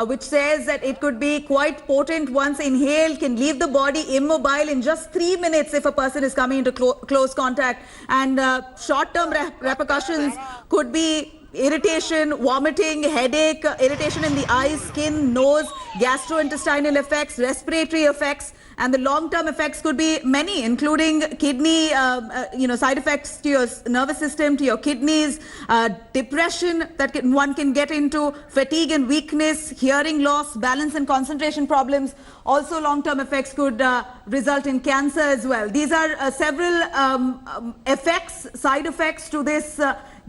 which says that it could be quite potent once inhaled, can leave the body immobile in just 3 minutes if a person is coming into close contact. And short-term repercussions could be irritation, vomiting, headache, irritation in the eyes, skin, nose, gastrointestinal effects, respiratory effects, and the long-term effects could be many, including kidney, side effects to your nervous system, to your kidneys, depression that one can get into, fatigue and weakness, hearing loss, balance and concentration problems. Also, long-term effects could result in cancer as well. These are several side effects to this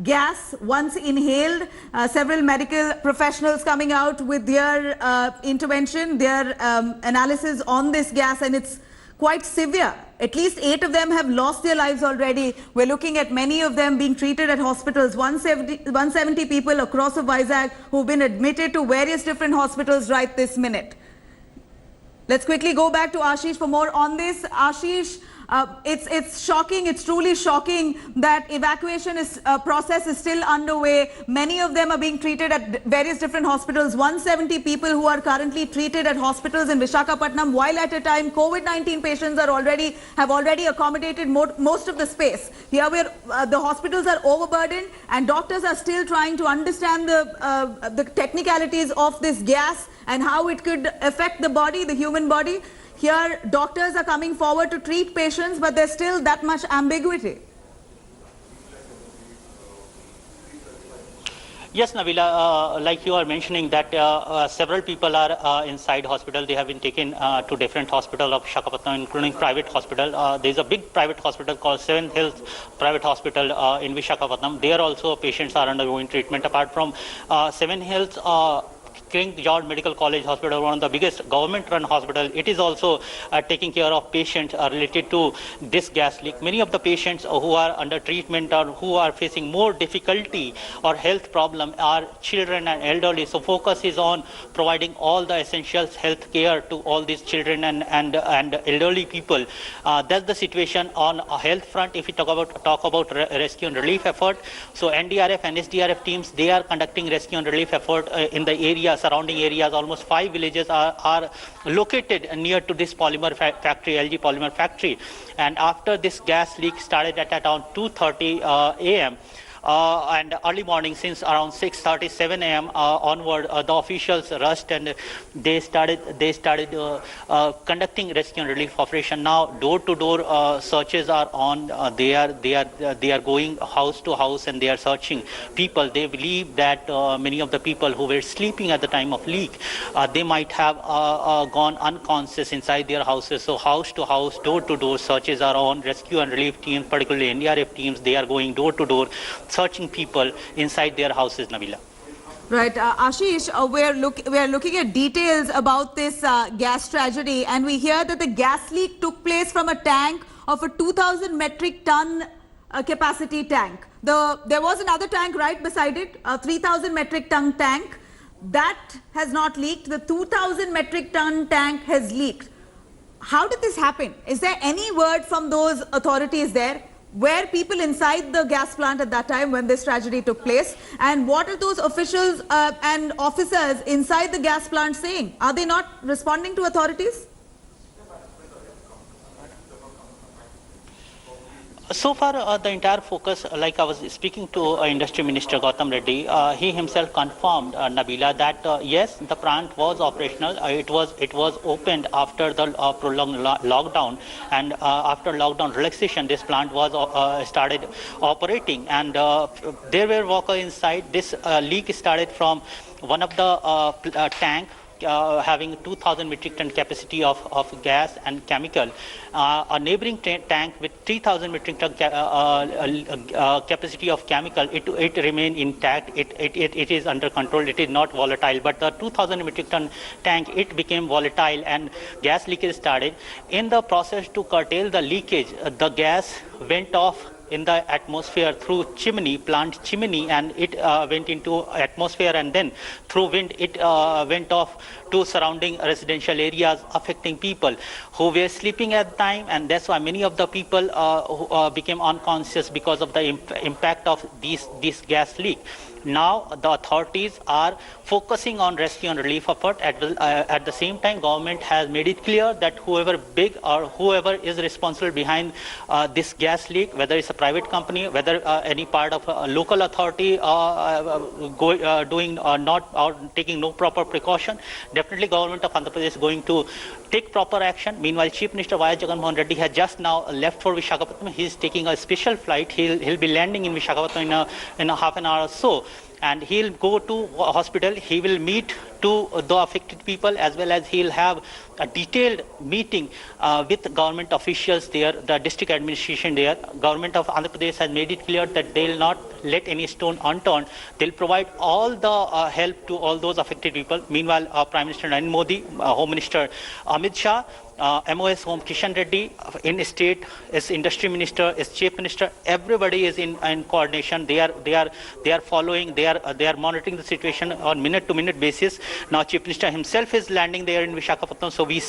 gas once inhaled. Several medical professionals coming out with their intervention, their analysis on this gas, and it's quite severe. At least 8 of them have lost their lives already. We're looking at many of them being treated at hospitals. 170 people across of Vizag who've been admitted to various different hospitals right this minute. Let's quickly go back to Ashish for more on this. Ashish, it's shocking. It's truly shocking that evacuation process is still underway. Many of them are being treated at various different hospitals. 170 people who are currently treated at hospitals in Visakhapatnam, while at a time COVID-19 patients have already accommodated most of the space. Here the hospitals are overburdened, and doctors are still trying to understand the technicalities of this gas and how it could affect the body, the human body. Here, doctors are coming forward to treat patients, but there's still that much ambiguity. Yes, Nabila, like you are mentioning that several people are inside hospital. They have been taken to different hospitals of Visakhapatnam, including private hospital. There is a big private hospital called Seven Hills Private Hospital in Visakhapatnam. There also patients are undergoing treatment. Apart from Seven Hills, King George Medical College Hospital, one of the biggest government-run hospital, it is also taking care of patients related to this gas leak. Many of the patients who are under treatment or who are facing more difficulty or health problem are children and elderly. So focus is on providing all the essential health care to all these children and elderly people. That's the situation on a health front. If we talk about rescue and relief effort, so NDRF and SDRF teams, they are conducting rescue and relief effort in the area, surrounding areas. Almost 5 villages are located near to this polymer factory, LG polymer factory. And after this gas leak started at around 2:30 a.m. And early morning, since around 6:37 a.m. Onward, the officials rushed and they started conducting rescue and relief operation. Now door-to-door searches are on. They are going house to house and they are searching people. They believe that many of the people who were sleeping at the time of leak, they might have gone unconscious inside their houses. So house to house, door-to-door searches are on. Rescue and relief teams, particularly NDRF teams, they are going door-to-door, searching people inside their houses, Nabila. Right, Ashish, we are looking at details about this gas tragedy, and we hear that the gas leak took place from a tank of a 2,000 metric ton capacity tank. There was another tank right beside it, a 3,000 metric ton tank. That has not leaked. The 2,000 metric ton tank has leaked. How did this happen? Is there any word from those authorities there? Were people inside the gas plant at that time when this tragedy took place? And what are those officials and officers inside the gas plant saying? Are they not responding to authorities? So far, the entire focus, like I was speaking to Industry Minister Gautam Reddy, he himself confirmed, Nabila, that yes, the plant was operational. It was opened after the prolonged lockdown, and after lockdown relaxation, this plant was started operating, and there were workers inside. This leak started from one of the tank having 2,000 metric ton capacity of gas and chemical. A neighboring tank with 3,000 metric ton capacity of chemical, it remained intact. It is under control. It is not volatile. But the 2,000 metric ton tank, it became volatile and gas leakage started. In the process to curtail the leakage, the gas went off in the atmosphere through plant chimney, and it went into atmosphere, and then through wind it went off to surrounding residential areas, affecting people who were sleeping at the time, and that's why many of the people who became unconscious because of the impact of this gas leak. now the authorities are focusing on rescue and relief effort. At the same time, government has made it clear that whoever big or whoever is responsible behind this gas leak, whether it's a private company, whether any part of a local authority doing not or taking no proper precaution, definitely government of Andhra Pradesh is going to take proper action. Meanwhile, Chief Minister Y. Jagan Mohan Reddy has just now left for Visakhapatnam. He is taking a special flight. He'll be landing in Visakhapatnam in a half an hour or so, and he'll go to hospital. He will meet to the affected people, as well as he'll have a detailed meeting with government officials there, the district administration there. Government of Andhra Pradesh has made it clear that they'll not let any stone unturned. They'll provide all the help to all those affected people. Meanwhile, Prime Minister Narendra Modi, Home Minister Amit Shah, MOS Home Kishan Reddy, in state is Industry Minister, is Chief Minister. Everybody is in coordination. They are following. They are monitoring the situation on minute-to-minute basis. Now, Chief Minister himself is landing there in Visakhapatnam. So we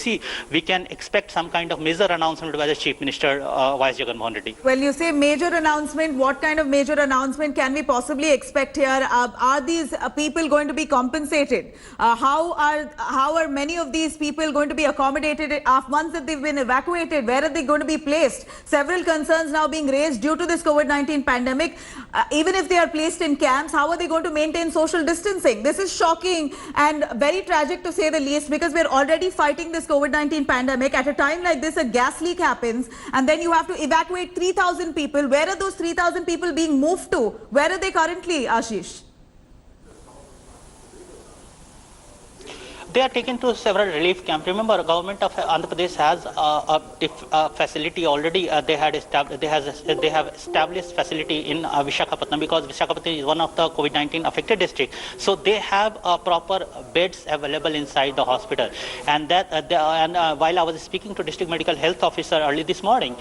can expect some kind of major announcement by the Chief Minister Y. Jagan Mohan Reddy. Well, you say major announcement. What kind of major announcement can we possibly expect here? Are these people going to be compensated? How are many of these people going to be accommodated once that they've been evacuated? Where are they going to be placed? Several concerns now being raised due to this COVID-19 pandemic. Even if they are placed in camps, how are they going to maintain social distancing? This is shocking and very tragic, to say the least, because we're already fighting this COVID-19 pandemic. At a time like this, a gas leak happens, and then you have to evacuate 3,000 people. Where are those 3,000 people being moved to? Where are they currently, Ashish? They are taken to several relief camps. Remember, the government of Andhra Pradesh has a facility already. They have established facility in Visakhapatnam, because Visakhapatnam is one of the COVID-19 affected districts. So they have proper beds available inside the hospital. And while I was speaking to District Medical Health Officer early this morning,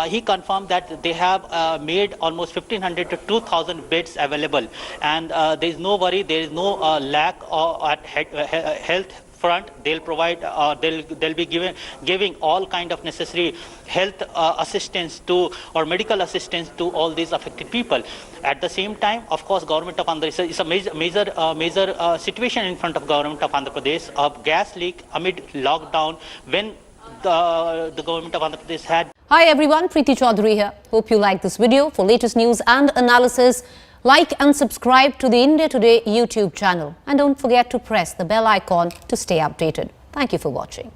he confirmed that they have made almost 1,500 to 2,000 beds available, and there is no worry. There is no lack at health front. They'll provide, they'll be giving all kind of necessary health assistance to, or medical assistance to, all these affected people. At the same time, of course, government of Andhra Pradesh, it's a major situation in front of government of Andhra Pradesh, a gas leak amid lockdown, when the government of Andhra Pradesh had. Hi everyone, Preeti Chaudhary here. Hope you like this video. For latest news and analysis, like and subscribe to the India Today YouTube channel, and don't forget to press the bell icon to stay updated. Thank you for watching.